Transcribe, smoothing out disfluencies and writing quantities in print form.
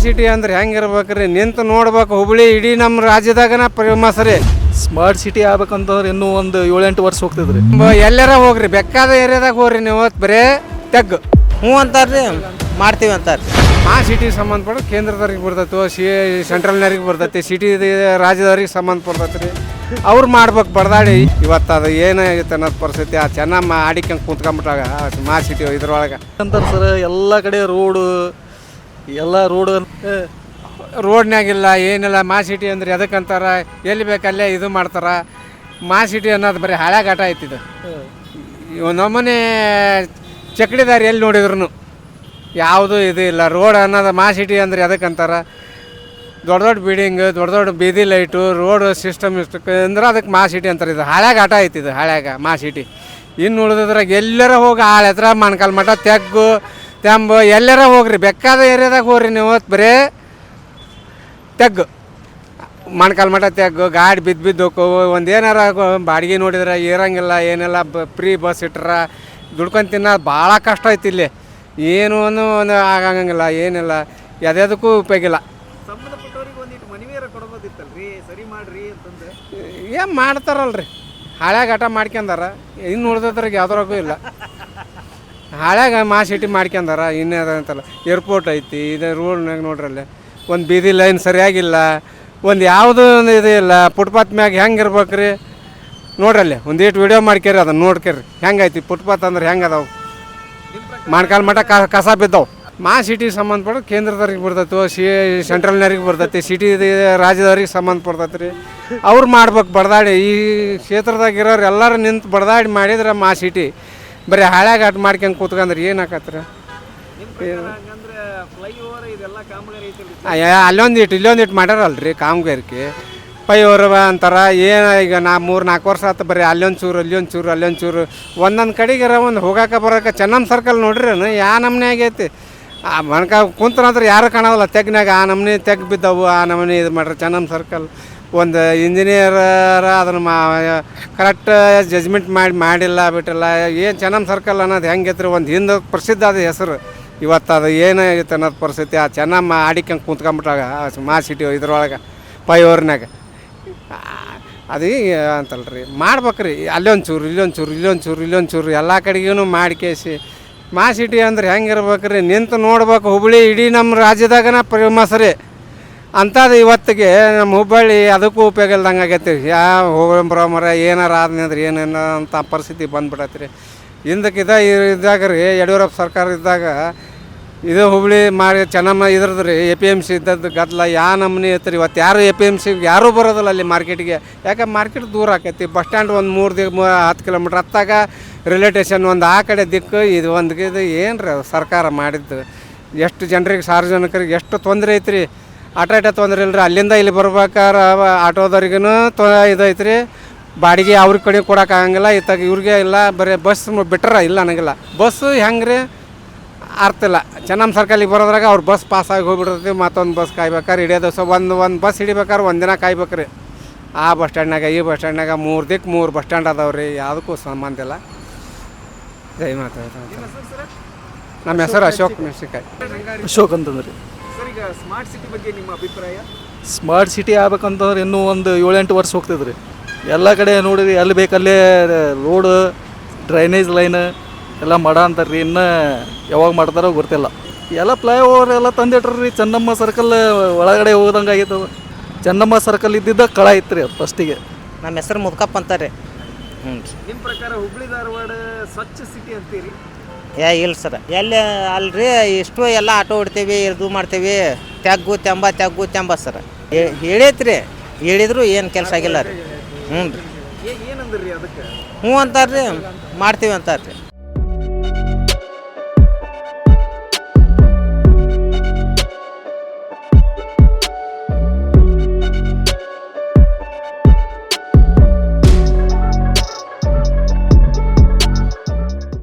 City ಅಂದ್ರೆ ಹೆಂಗಿರ್ಬೇಕ್ರಿ, ನಿಂತು ನೋಡ್ಬೇಕು. ಹುಬ್ಳಿ ಇಡೀ ನಮ್ಮ ರಾಜ್ಯದಾಗನ ಫೇಮಸ್ ರೀ. ಸ್ಮಾರ್ಟ್ ಸಿಟಿ ಆಗ್ಬೇಕಂತಂದ್ರೆ ಇನ್ನೂ ಒಂದು 7-8 ವರ್ಷ ಹೋಗ್ತಿದ್ರಿ. ಎಲ್ಲಾರ ಹೋಗ್ರಿ, ಬೇಕಾದ ಏರಿಯಾದಾಗ ಹೋಗ್ರಿ ನೀವು, ಬರೇ ತೆಗ್ ಹ್ಞೂ ಅಂತಾರ್ರಿ, ಮಾಡ್ತೀವಿ ಅಂತಾರೆ. ಆ ಸಿಟಿಗೆ ಸಂಬಂಧಪಟ್ಟ ಕೇಂದ್ರದವ್ರಿಗೆ ಬರ್ತೈತಿ, ಸೆಂಟ್ರಲ್ನವ್ರಿಗೆ ಬರ್ತೈತಿ, ಸಿಟಿ ರಾಜ್ಯದವ್ರಿಗೆ ಸಂಬಂಧಪಡ್ತೈತಿ ರೀ. ಅವ್ರು ಮಾಡ್ಬೇಕು ಬಡ್ದಾಡಿ. ಇವತ್ತು ಅದು ಏನಾಗಿತ್ತು ಅನ್ನೋದು ಪರಿಸ್ಥಿತಿ ಆ ಚೆನ್ನಾಗಿ ಆಡಿಕೊಂಡು ಕುಂತ್ಕೊಂಬಿಟ್ಟಾಗ ಮಾ ಸಿಟಿ ಇದ್ರೊಳಗೆ ಅಂತಾರೆ ಸರ್, ಎಲ್ಲ ಕಡೆ ರೋಡು, ಎಲ್ಲ ರೋಡ್ನಾಗಿಲ್ಲ ಏನಿಲ್ಲ. ಮಾ ಸಿಟಿ ಅಂದ್ರೆ ಎದಕ್ಕಂತಾರ, ಎಲ್ಲಿ ಬೇಕಲ್ಲೇ ಇದು ಮಾಡ್ತಾರೆ. ಮಾ ಸಿಟಿ ಅನ್ನೋದು ಬರೀ ಹಳೆಗಾಟ ಐತಿದು. ನಮ್ಮನೆ ಚಕ್ಡಿದಾರಿ ಎಲ್ಲಿ ನೋಡಿದ್ರು ಯಾವುದೂ ಇದು ಇಲ್ಲ. ರೋಡ್ ಅನ್ನೋದು ಮಾ ಸಿಟಿ ಅಂದ್ರೆ ಎದಕ್ಕಂತಾರೆ, ದೊಡ್ಡ ದೊಡ್ಡ ಬಿಲ್ಡಿಂಗ್, ದೊಡ್ಡ ದೊಡ್ಡ ಬೀದಿ ಲೈಟು, ರೋಡ್ ಸಿಸ್ಟಮ್ ಅಂದ್ರೆ ಅದಕ್ಕೆ ಮಾ ಸಿಟಿ ಅಂತಾರೆ. ಇದು ಹಳೆಗಾಟ ಐತಿದು, ಹಳೆಗ ಮಾ ಸಿಟಿ. ಇನ್ನು ಉಳಿದ್ರಾಗ ಎಲ್ಲರ ಹೋಗಿ ಆಳ ಹತ್ರ ಮಣ್ಕಾಲ್ ಮಠ ತೆಗ್ಗು ತೆಂಬು ಎಲ್ಲರ ಹೋಗ್ರಿ, ಬೇಕಾದ ಏರಿಯಾದಾಗ ಹೋಗ್ರಿ ನೀವು, ಬರೇ ತೆಗ್ಗು ಮಣ್ಕಾಲ್ ಮಠ ತೆಗ್ಗು. ಗಾಡಿ ಬಿದ್ದು ಹೋಕ್ಕವು. ಒಂದು ಏನಾರ ಬಾಡಿಗೆ ನೋಡಿದ್ರೆ ಇರಂಗಿಲ್ಲ, ಏನೆಲ್ಲ ಫ್ರೀ ಬಸ್ ಇಟ್ರ ದುಡ್ಕೊಂಡು ತಿನ್ನೋದು ಭಾಳ ಕಷ್ಟ ಐತಿ. ಇಲ್ಲಿ ಏನು ಒಂದು ಆಗಂಗಿಲ್ಲ, ಏನಿಲ್ಲ, ಯಾವುದಕ್ಕೂ ಉಪಯೋಗಿಲ್ಲ. ಏನು ಮಾಡ್ತಾರಲ್ರಿ, ಹಳೆಗಾಟ ಮಾಡ್ಕೊಂಡಾರ. ಇನ್ನು ಉಳ್ದದ್ರಾಗ ಯಾವ್ದ್ರಾಗೂ ಇಲ್ಲ. ಹಳೆಗ ಮಾ ಸಿಟಿ ಮಾಡ್ಕೊಂಡಾರ. ಇನ್ನೇದಂತಲ್ಲ, ಏರ್ಪೋರ್ಟ್ ಐತಿ, ಇದು ರೋಡ್ನಾಗ ನೋಡ್ರಲ್ಲಿ ಒಂದು ಬೀದಿ ಲೈನ್ ಸರಿಯಾಗಿಲ್ಲ, ಒಂದು ಯಾವುದೂ ಒಂದು ಇದು ಇಲ್ಲ. ಫುಟ್ಪಾತ್ ಮ್ಯಾಗ ಹೆಂಗೆ ಇರ್ಬೇಕು ರೀ ನೋಡ್ರಲ್ಲಿ, ಒಂದೇಟು ವಿಡಿಯೋ ಮಾಡ್ಕೇರಿ, ಅದನ್ನು ನೋಡ್ಕೇರಿ ಹೆಂಗೈತಿ ಫುಟ್ಪಾತ್ ಅಂದ್ರೆ ಹೆಂಗೆ ಅದಾವೆ. ಮಣ್ಕಾಲ್ ಮಠ ಕಸ ಬಿದ್ದಾವೆ. ಮಾ ಸಿಟಿಗೆ ಸಂಬಂಧಪಟ್ಟ ಕೇಂದ್ರದವ್ರಿಗೆ ಬರ್ತೈತಿ, ಸೆಂಟ್ರಲ್ನವ್ರಿಗೆ ಬರ್ತೈತಿ, ಸಿಟಿ ರಾಜ್ಯದವ್ರಿಗೆ ಸಂಬಂಧಪಡ್ತೈತಿ ರೀ. ಅವ್ರು ಮಾಡ್ಬೇಕು ಬಡ್ದಾಡಿ. ಈ ಕ್ಷೇತ್ರದಾಗ ಇರೋರು ಎಲ್ಲರೂ ನಿಂತು ಬಡ್ದಾಡಿ ಮಾಡಿದ್ರೆ ಮಾ ಸಿಟಿ. ಬರೀ ಹಳೆಗಾಟ ಮಾಡ್ಕೊಂಡು ಕೂತ್ಕೊಂಡ್ರೆ ಏನಾಕತ್ರಿ. ಅಲ್ಲೊಂದಿಟ್ಟು ಇಲ್ಲೊಂದಿಟ್ಟು ಮಾಡ್ಯಾರಲ್ರಿ ಕಾಮಗಾರಿಕೆ. ಫ್ಲೈಓವರ್ ಅಂತಾರೆ. ಏನು ಈಗ 3-4 ವರ್ಷ ಆಯ್ತು, ಬರೀ ಅಲ್ಲೊಂದು ಚೂರು ಅಲ್ಲೊಂದು ಚೂರು ಅಲ್ಲೊಂದು ಚೂರು. ಒಂದೊಂದು ಕಡೆಗೆ ಒಂದು ಹೋಗಾಕ ಬರೋಕೆ ಚೆನ್ನಮ್ಮ ಸರ್ಕಲ್ ನೋಡ್ರಿ, ಯಾವ ನಮ್ನೆ ಆಗೈತಿ. ಆ ಮಣ್ಕ ಕುಂತ್ರಂದ್ರೆ ಯಾರು ಕಾಣೋಲ್ಲ ತೆಗ್ನಾಗ. ಆ ನಮ್ನೆ ತೆಗ್ ಬಿದ್ದವು, ಆ ನಮ್ನೆ ಇದು ಮಾಡ್ರಿ. ಚೆನ್ನಮ್ಮ ಸರ್ಕಲ್ ಒಂದು ಇಂಜಿನಿಯರ್ ಅದನ್ನು ಕರೆಕ್ಟ್ ಜಜ್ಮೆಂಟ್ ಮಾಡಿಲ್ಲ ಬಿಟ್ಟಿಲ್ಲ. ಏನು ಚೆನ್ನಮ್ಮ ಸರ್ಕಲ್ ಅನ್ನೋದು ಹೆಂಗೈತ್ರಿ, ಒಂದು ಹಿಂದೆ ಪ್ರಸಿದ್ಧ ಆದ ಹೆಸರು. ಇವತ್ತು ಅದು ಏನಾಗಿತ್ತು ಅನ್ನೋದು ಪರಿಸ್ಥಿತಿ ಆ ಚೆನ್ನಮ್ಮ ಆಡಿಕೊಂಡು ಕುಂತ್ಕೊಂಬಿಟ್ಟಾಗ ಮಾ ಸಿಟಿ ಇದ್ರೊಳಗೆ ಫ್ಲೈಓವರ್ನಾಗ. ಅದು ಅಂತಲ್ರಿ, ಮಾಡ್ಬೇಕ್ರಿ. ಅಲ್ಲೊಂದು ಚೂರು ಇಲ್ಲೊಂದು ಚೂರು ಇಲ್ಲೊಂದು ಚೂರು ಇಲ್ಲೊಂದು ಚೂರು ಎಲ್ಲ ಕಡೆಗೂ ಮಾಡ್ಕೇಸಿ. ಮಾ ಸಿಟಿ ಅಂದ್ರೆ ಹೆಂಗಿರ್ಬೇಕ್ರಿ, ನಿಂತು ನೋಡ್ಬೇಕು. ಹುಬ್ಳಿ ಇಡೀ ನಮ್ಮ ರಾಜ್ಯದಾಗನ ಫೇಮಸ್ ರೀ. ಅಂಥದ್ದು ಇವತ್ತಿಗೆ ನಮ್ಮ ಹುಬ್ಬಳ್ಳಿ ಅದಕ್ಕೂ ಉಪಯೋಗ ಇಲ್ದಂಗೆ ಆಗೈತಿ. ಯಾವ ಹೋಗಂಬ್ರಮರ ಏನಾರು ಆದ್ನಂದ್ರೆ ಏನೇನ ಅಂತ ಪರಿಸ್ಥಿತಿ ಬಂದ್ಬಿಟ್ಟೈತಿ ರೀ. ಹಿಂದಕ್ಕೆ ಇದ್ದಾಗ ರೀ ಯಡಿಯೂರಪ್ಪ ಸರ್ಕಾರ ಇದ್ದಾಗ ಇದು ಹುಬ್ಳಿ ಮಾಡಿ ಚೆನ್ನಮ್ಮ ಇದ್ರದ್ದು ರೀ APMC ಇದ್ದದ್ದು ಗದ್ದಲ ಯಾವ ನಮ್ನಿ ಐತ್ರಿ. ಇವತ್ತು ಯಾರು APMC ಯಾರೂ ಬರೋದಿಲ್ಲ ಅಲ್ಲಿ ಮಾರ್ಕೆಟಿಗೆ. ಯಾಕೆ ಮಾರ್ಕೆಟ್ ದೂರ ಆಕೈತಿ. ಬಸ್ ಸ್ಟ್ಯಾಂಡ್ ಒಂದು 10 ಕಿಲೋಮೀಟ್ರ್ ಹತ್ತಾಗ ರೈಲ್ವೆ ಸ್ಟೇಷನ್ ಒಂದು ಆ ಕಡೆ ದಿಕ್ಕು. ಇದು ಒಂದು ಇದು ಏನು ರೀ ಸರ್ಕಾರ ಮಾಡಿದ್ದು. ಎಷ್ಟು ಜನರಿಗೆ ಸಾರ್ವಜನಿಕರಿಗೆ ಎಷ್ಟು ತೊಂದರೆ ಐತ್ರಿ. ಆಟೋ ತೊಂದರೆ ಇಲ್ಲರಿ. ಅಲ್ಲಿಂದ ಇಲ್ಲಿ ಬರ್ಬೇಕಾರೆ ಆಟೋದವ್ರಿಗೂ ಇದು ಐತ್ರಿ. ಬಾಡಿಗೆ ಅವ್ರಿಗೆ ಕಡೆ ಕೊಡೋಕ್ಕಾಗಂಗಿಲ್ಲ. ಇತ್ತಾಗ ಇವ್ರಿಗೆ ಇಲ್ಲ, ಬರೀ ಬಸ್ ಬಿಟ್ರೆ ಇಲ್ಲ ಅನ್ನಂಗಿಲ್ಲ. ಬಸ್ಸು ಹೆಂಗೆ ರೀ ಅರ್ಥ ಇಲ್ಲ. ಚೆನ್ನಮ್ಮ ಸರ್ಕಲಿಗೆ ಬರೋದ್ರಾಗ ಅವ್ರು ಬಸ್ ಪಾಸಾಗಿ ಹೋಗ್ಬಿಡ್ತೈತಿ. ಮತ್ತೊಂದು ಬಸ್ ಕಾಯ್ಬೇಕಾರೆ ಹಿಡಿಯೋದು. ಒಂದು ಬಸ್ ಹಿಡಿಬೇಕಾದ್ರೆ ಒಂದಿನ ಕಾಯ್ಬೇಕ್ರಿ. ಆ ಬಸ್ ಸ್ಟ್ಯಾಂಡ್ನಾಗ ಈ ಬಸ್ ಸ್ಟ್ಯಾಂಡ್ನಾಗ 3 ದಿಕ್ಕು 3 ಬಸ್ ಸ್ಟ್ಯಾಂಡ್ ಅದಾವೆ ರೀ. ಯಾವುದಕ್ಕೂ ಸಂಬಂಧ ಇಲ್ಲ. ಜೈ ಮಾತಾ. ನಮ್ಮ ಹೆಸರು ಅಶೋಕ್ ಮೆಣಸಿನ್ಕಾಯಿ. ಅಶೋಕ್ ಅಂತಂದ್ರಿ. ಸ್ಮಾರ್ಟ್ ಸಿಟಿ ಬಗ್ಗೆ ನಿಮ್ಮ ಅಭಿಪ್ರಾಯ? ಸ್ಮಾರ್ಟ್ ಸಿಟಿ ಆಗ್ಬೇಕಂತಂದ್ರೆ ಇನ್ನೂ ಒಂದು 7-8 ವರ್ಷ ಹೋಗ್ತಿದ್ರಿ. ಎಲ್ಲ ಕಡೆ ನೋಡಿರಿ, ಎಲ್ಲಿ ಬೇಕಲ್ಲೇ ರೋಡು, ಡ್ರೈನೇಜ್ ಲೈನ್ ಎಲ್ಲ ಅಂತಾರೆ ರೀ. ಇನ್ನೂ ಯಾವಾಗ ಮಾಡ್ತಾರೋ ಗೊತ್ತಿಲ್ಲ. ಎಲ್ಲ ಫ್ಲೈಓವರ್ ಎಲ್ಲ ತಂದಿಟ್ರಿ. ಚೆನ್ನಮ್ಮ ಸರ್ಕಲ್ ಒಳಗಡೆ ಹೋದಂಗೆ ಆಗೈತದ. ಚೆನ್ನಮ್ಮ ಸರ್ಕಲ್ ಇದ್ದಿದ್ದ ಕಳ ಐತ್ರಿ ಅದು ಫಸ್ಟಿಗೆ. ನಮ್ಮ ಹೆಸರು ಮುದ್ಕಪ್ಪ ಅಂತಾರೆ. ಹ್ಞೂ ರೀ. ನಿಮ್ಮ ಪ್ರಕಾರ ಹುಬ್ಳಿ ಧಾರವಾಡ ಸ್ವಚ್ಛ ಸಿಟಿ ಅಂತೀರಿ? ಇಲ್ಲ ಸರ್, ಎಲ್ಲಿ ಅಲ್ರಿ ಇಷ್ಟು ಎಲ್ಲ ಆಟೋ ಹೊಡ್ತೀವಿ, ಇದು ಮಾಡ್ತೀವಿ, ತೆಗ್ಗು ತೆಂಬ ಸರ್ ಹೇಳೈತ್ರಿ. ಹೇಳಿದ್ರು ಏನು ಕೆಲಸ ಆಗಿಲ್ಲ ರೀ. ಹ್ಞೂ ರೀ. ಏನಂದ್ರಿ ಅದಕ್ಕೆ? ಹ್ಞೂ ಅಂತಾರೆ ರೀ, ಮಾಡ್ತೀವಿ ಅಂತಾರೆ ರೀ.